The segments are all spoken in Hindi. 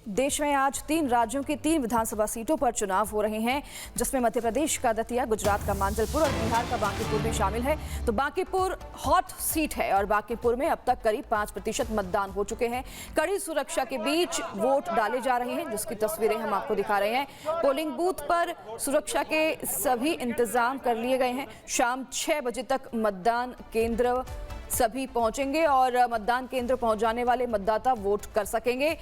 देश में आज 3 राज्यों की 3 विधानसभा सीटों पर चुनाव हो रहे हैं, जिसमें मध्य प्रदेश का दतिया, गुजरात का मांजलपुर और बिहार का बांकीपुर भी शामिल है। तो बांकीपुर हॉट सीट है और बांकीपुर में अब तक करीब 5% मतदान हो चुके हैं। कड़ी सुरक्षा के बीच वोट डाले जा रहे हैं, जिसकी तस्वीरें हम आपको दिखा रहे हैं। पोलिंग बूथ पर सुरक्षा के सभी इंतजाम कर लिए गए हैं। शाम 6 बजे तक मतदान केंद्र सभी पहुंचेंगे और मतदान केंद्र पहुंच जाने वाले मतदाता वोट कर सकेंगे।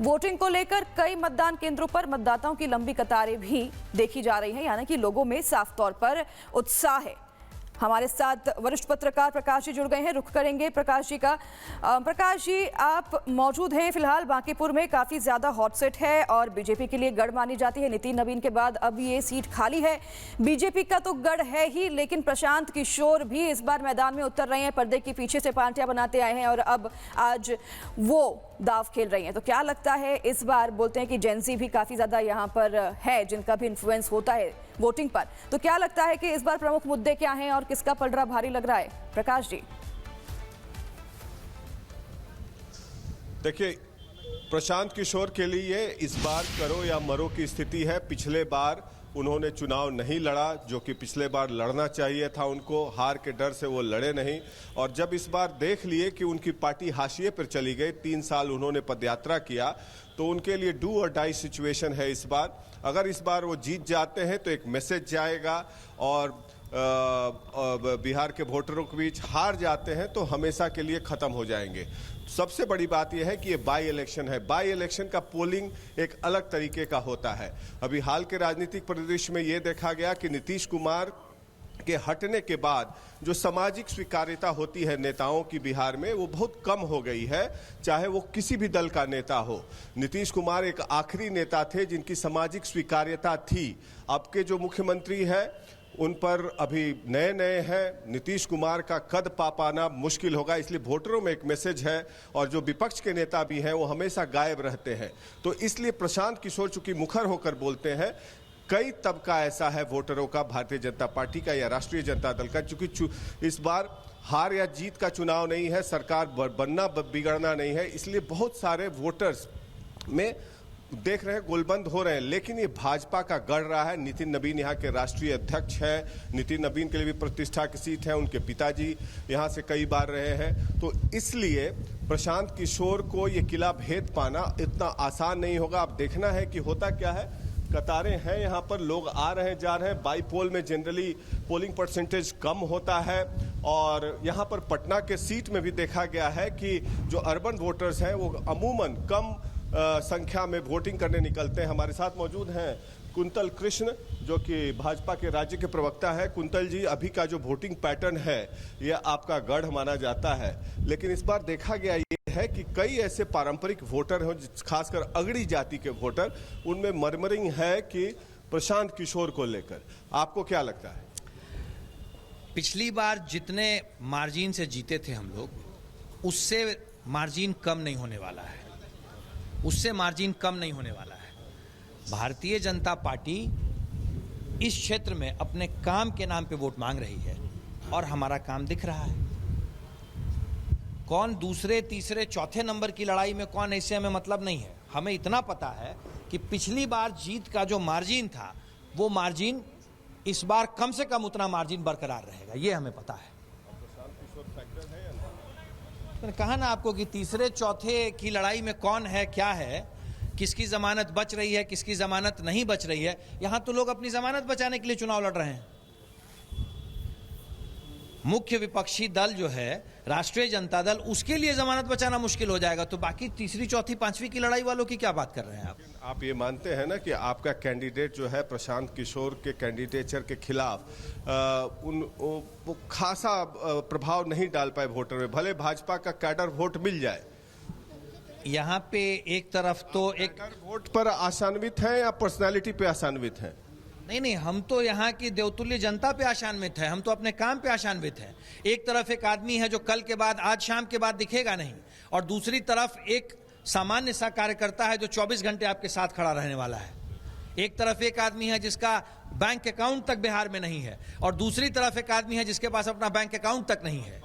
वोटिंग को लेकर कई मतदान केंद्रों पर मतदाताओं की लंबी कतारें भी देखी जा रही हैं, यानी कि लोगों में साफ तौर पर उत्साह है। हमारे साथ वरिष्ठ पत्रकार प्रकाश जी जुड़ गए हैं, रुख करेंगे प्रकाश जी का। प्रकाश जी, आप मौजूद हैं फिलहाल बांकीपुर में, काफ़ी ज़्यादा हॉट सीट है और बीजेपी के लिए गढ़ मानी जाती है। नितिन नवीन के बाद अब ये सीट खाली है। बीजेपी का तो गढ़ है ही, लेकिन प्रशांत किशोर भी इस बार मैदान में उतर रहे हैं। पर्दे के पीछे से पार्टियां बनाते आए हैं और अब आज वो दाव खेल रही हैं। तो क्या लगता है इस बार? बोलते हैं कि जेंजी भी काफ़ी ज़्यादा यहाँ पर है, जिनका भी इन्फ्लुएंस होता है वोटिंग पर। तो क्या लगता है कि इस बार प्रमुख मुद्दे क्या हैं और किसका पलड़ा भारी लग रहा है? प्रकाश जी। देखिए, प्रशांत किशोर के लिए इस बार करो या मरो की स्थिति है। पिछले बार उन्होंने चुनाव नहीं लड़ा, जो कि पिछले बार लड़ना चाहिए था उनको। हार के डर से वो लड़े नहीं और जब इस बार देख लिए कि उनकी पार्टी हाशिए पर चली गई, 3 साल उन्होंने पदयात्रा किया, तो उनके लिए डू और डाई सिचुएशन है इस बार। अगर इस बार वो जीत जाते हैं तो एक मैसेज जाएगा और बिहार के वोटरों के बीच हार जाते हैं तो हमेशा के लिए खत्म हो जाएंगे। सबसे बड़ी बात यह है कि ये बाई इलेक्शन है। बाई इलेक्शन का पोलिंग एक अलग तरीके का होता है। अभी हाल के राजनीतिक परिदृश्य में ये देखा गया कि नीतीश कुमार के हटने के बाद जो सामाजिक स्वीकार्यता होती है नेताओं की बिहार में, वो बहुत कम हो गई है, चाहे वो किसी भी दल का नेता हो। नीतीश कुमार एक आखिरी नेता थे जिनकी सामाजिक स्वीकार्यता थी। अब के जो मुख्यमंत्री हैं उन पर अभी नए नए हैं। नीतीश कुमार का कद पा पाना मुश्किल होगा, इसलिए वोटरों में एक मैसेज है और जो विपक्ष के नेता भी हैं वो हमेशा गायब रहते हैं। तो इसलिए प्रशांत किशोर चूंकि मुखर होकर बोलते हैं, कई तबका ऐसा है वोटरों का, भारतीय जनता पार्टी का या राष्ट्रीय जनता दल का, चूंकि इस बार हार या जीत का चुनाव नहीं है, सरकार बनना बिगड़ना नहीं है, इसलिए बहुत सारे वोटर्स में देख रहे हैं गोलबंद हो रहे हैं। लेकिन ये भाजपा का गढ़ रहा है। नितिन नवीन यहाँ के राष्ट्रीय अध्यक्ष हैं। नितिन नवीन के लिए भी प्रतिष्ठा की सीट है, उनके पिताजी यहाँ से कई बार रहे हैं। तो इसलिए प्रशांत किशोर को ये किला भेद पाना इतना आसान नहीं होगा। अब देखना है कि होता क्या है। कतारें हैं यहाँ पर, लोग आ रहे हैं जा रहे हैं। बाई पोल में जनरली पोलिंग परसेंटेज कम होता है और यहाँ पर पटना के सीट में भी देखा गया है कि जो अर्बन वोटर्स हैं वो अमूमन कम संख्या में वोटिंग करने निकलते हैं। हमारे साथ मौजूद हैं कुंतल कृष्ण, जो कि भाजपा के राज्य के प्रवक्ता है। कुंतल जी, अभी का जो वोटिंग पैटर्न है यह आपका गढ़ माना जाता है, लेकिन इस बार देखा गया ये है कि कई ऐसे पारंपरिक वोटर हैं, खासकर अगड़ी जाति के वोटर, उनमें मर्मरिंग है कि प्रशांत किशोर को लेकर। आपको क्या लगता है? पिछली बार जितने मार्जिन से जीते थे हम लोग, उससे मार्जिन कम नहीं होने वाला है, उससे मार्जिन कम नहीं होने वाला है। भारतीय जनता पार्टी इस क्षेत्र में अपने काम के नाम पे वोट मांग रही है और हमारा काम दिख रहा है। कौन दूसरे, तीसरे, चौथे नंबर की लड़ाई में कौन, ऐसे हमें मतलब नहीं है। हमें इतना पता है कि पिछली बार जीत का जो मार्जिन था, वो मार्जिन इस बार कम से कम उतना मार्जिन बरकरार रहेगा, ये हमें पता है। मैंने कहा ना आपको कि तीसरे चौथे की लड़ाई में कौन है, क्या है, किसकी जमानत बच रही है, किसकी जमानत नहीं बच रही है। यहां तो लोग अपनी जमानत बचाने के लिए चुनाव लड़ रहे हैं। मुख्य विपक्षी दल जो है राष्ट्रीय जनता दल, उसके लिए जमानत बचाना मुश्किल हो जाएगा, तो बाकी तीसरी, चौथी, पांचवी की लड़ाई वालों की क्या बात कर रहे हैं आप ये मानते हैं ना कि आपका कैंडिडेट जो है प्रशांत किशोर के कैंडिडेचर के खिलाफ वो खासा प्रभाव नहीं डाल पाए वोटर में, भले भाजपा का कैडर वोट मिल जाए। यहाँ पे एक तरफ तो एक वोट पर आशान्वित है या पर्सनैलिटी पे आशान्वित है? नहीं, हम तो यहाँ की देवतुल्य जनता पे आशान्वित है, हम तो अपने काम पे आशान्वित हैं। एक तरफ एक आदमी है जो कल के बाद, आज शाम के बाद दिखेगा नहीं, और दूसरी तरफ एक सामान्य सा कार्यकर्ता है जो 24 घंटे आपके साथ खड़ा रहने वाला है। एक तरफ एक आदमी है जिसका बैंक अकाउंट तक बिहार में नहीं है, और दूसरी तरफ एक आदमी है जिसके पास अपना बैंक अकाउंट तक नहीं है।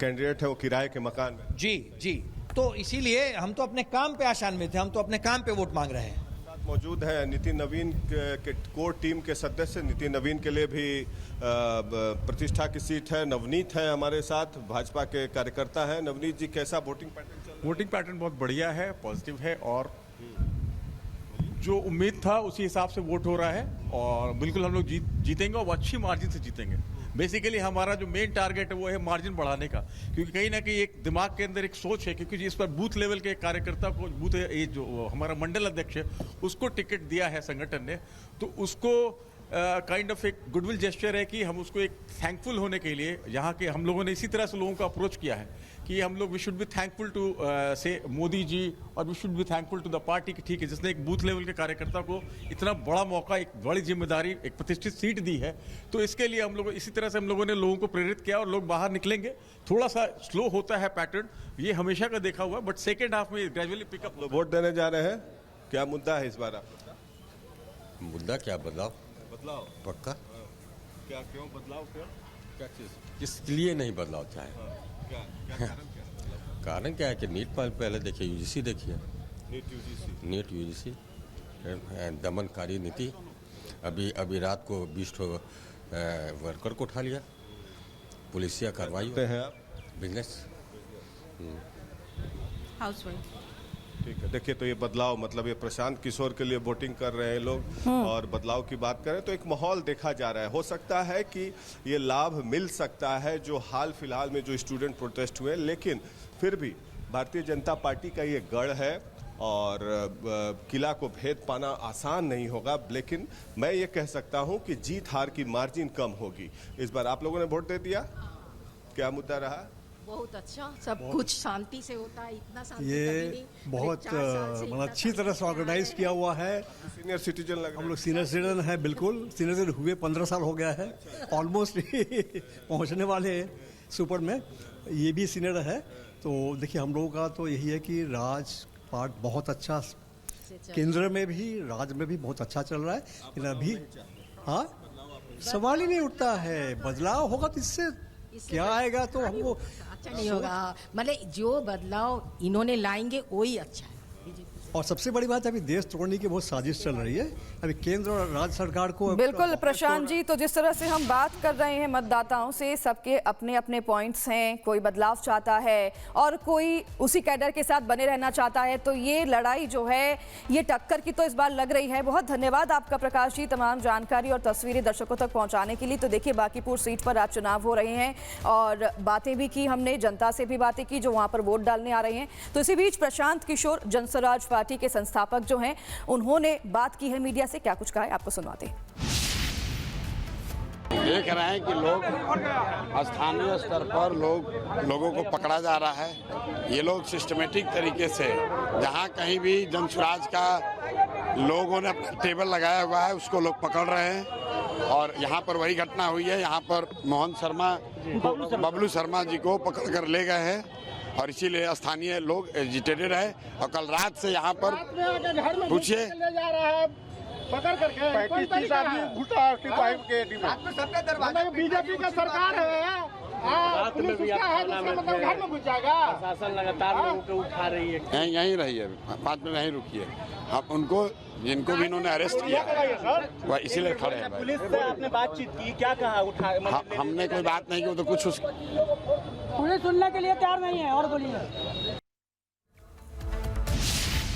कैंडिडेट है वो किराए के मकान में। जी, तो इसीलिए हम तो अपने काम पे आशान्वित थे, हम तो अपने काम पे वोट मांग रहे हैं। मौजूद है नितिन नवीन के कोर टीम के सदस्य। नितिन नवीन के लिए भी प्रतिष्ठा की सीट है। नवनीत है हमारे साथ, भाजपा के कार्यकर्ता हैं। नवनीत जी, कैसा वोटिंग पैटर्न चल रहा है? वोटिंग पैटर्न बहुत बढ़िया है, पॉजिटिव है और जो उम्मीद था उसी हिसाब से वोट हो रहा है और बिल्कुल हम लोग जीतेंगे और अच्छी मार्जिन से जीतेंगे। बेसिकली हमारा जो मेन टारगेट है वो है मार्जिन बढ़ाने का, क्योंकि कहीं ना कहीं एक दिमाग के अंदर एक सोच है, क्योंकि इस पर बूथ लेवल के कार्यकर्ता को बूथ ये जो हमारा मंडल अध्यक्ष है उसको टिकट दिया है संगठन ने, तो उसको काइंड ऑफ एक गुडविल जेस्चर है कि हम उसको एक थैंकफुल होने के लिए यहाँ के हम लोगों ने इसी तरह से लोगों को अप्रोच किया है कि हम लोग we should be thankful to से मोदी जी और we should be thankful to the party की, ठीक है, जिसने एक बूथ लेवल के कार्यकर्ता को इतना बड़ा मौका, एक बड़ी जिम्मेदारी, एक प्रतिष्ठित सीट दी है। तो इसके लिए हम लोग इसी तरह से हम लोगों ने लोगों को प्रेरित किया और लोग बाहर निकलेंगे। थोड़ा सा स्लो होता है पैटर्न, ये हमेशा का देखा हुआ, बट सेकेंड हाफ में ग्रेजुअली पिकअप। वोट देने जा रहे हैं, क्या मुद्दा है इस बार आपका? मुद्दा क्या? बदलाव पक्का। क्या, क्यों बदलाव? क्या चीज? किस लिए नहीं बदलाव चाहे? क्या कारण क्या है? कारण क्या है कि नीट पर पहले देखिए, यूजीसी देखिए, नीट यूजीसी दमनकारी नीति। अभी रात को 20 वर्कर को उठा लिया, पुलिसिया कार्रवाई हैं आप? Business housewife. ठीक है, देखिए, तो ये बदलाव मतलब ये प्रशांत किशोर के लिए वोटिंग कर रहे हैं लोग और बदलाव की बात करें तो एक माहौल देखा जा रहा है। हो सकता है कि ये लाभ मिल सकता है जो हाल फिलहाल में जो स्टूडेंट प्रोटेस्ट हुए, लेकिन फिर भी भारतीय जनता पार्टी का ये गढ़ है और किला को भेद पाना आसान नहीं होगा। लेकिन मैं ये कह सकता हूँ कि जीत हार की मार्जिन कम होगी। इस बार आप लोगों ने वोट दे दिया, क्या मुद्दा रहा? बहुत अच्छा, सब कुछ शांति से होता है, इतना शांति ये कभी नहीं। बहुत 4 साल से मतलब इतना अच्छी तरह से शांति ऑर्गेनाइज है। किया हुआ है। सीनियर सिटीजन लग हम लोग सीनियर सिटीजन है, बिल्कुल सीनियर सिटीजन हुए 15 साल हो गया है ऑलमोस्ट पहुंचने वाले हैं सुपर में। ये भी सीनियर है। तो देखिए, हम लोगों का तो यही है कि राजपाट बहुत अच्छा, केंद्र में भी राज्य में भी बहुत अच्छा चल रहा है। लेकिन अभी हाँ, सवाल ही नहीं उठता है। बदलाव होगा तो इससे क्या आएगा, तो हमको अच्छा नहीं होगा। मतलब जो बदलाव इन्होंने लाएंगे वही अच्छा है। और सबसे बड़ी बात है, अभी देश तोड़ने की बहुत साजिश चल रही है अभी केंद्र और राज्य सरकार को। बिल्कुल प्रशांत जी, तो जिस तरह से हम बात कर रहे हैं मतदाताओं से, सबके अपने अपने पॉइंट्स हैं। कोई बदलाव चाहता है और कोई उसी कैडर के साथ बने रहना चाहता है। तो ये लड़ाई जो है ये टक्कर की तो इस बार लग रही है। बहुत धन्यवाद आपका प्रकाश जी, तमाम जानकारी और तस्वीरें दर्शकों तक पहुंचाने के लिए। तो देखिए, बांकीपुर सीट पर आज चुनाव हो रहे हैं और बातें भी की हमने, जनता से भी बातें की जो वहां पर वोट डालने आ रहे हैं। तो इसी बीच प्रशांत किशोर जनस्वराज पार्टी के संस्थापक जो हैं, उन्होंने बात की है मीडिया से। क्या कुछ कहा है आपको सुनवाते हैं। देख रहे हैं कि लोग स्थानीय स्तर पर लोगों को पकड़ा जा रहा है। ये लोग सिस्टमेटिक तरीके से जहां कहीं भी जनस्वराज का लोगों ने अपना टेबल लगाया हुआ है उसको लोग पकड़ रहे हैं। और यहाँ पर वही घटना हुई है। यहाँ पर मोहन शर्मा, बबलू शर्मा जी को पकड़ कर ले गए हैं और इसीलिए स्थानीय लोग एजिटेटेड है। और कल रात से यहाँ पर पूछिए पकड़ करके 35-30 आदमी घुटा के बीजेपी का सरकार है। पुलिस उसका है, मतलब घर में घुस जाएगा। प्रशासन लगातार लोगों को उठा रही है। यहीं रही है, 5 मिनट यहीं रुकी है। हम उनको, जिनको भी इन्होंने अरेस्ट किया वह इसीलिए खड़े हैं। पुलिस से आपने बातचीत की, क्या कहा? हमने कोई बात नहीं की, तो कुछ पुलिस सुनने के लिए तैयार नहीं है। और बोलिए।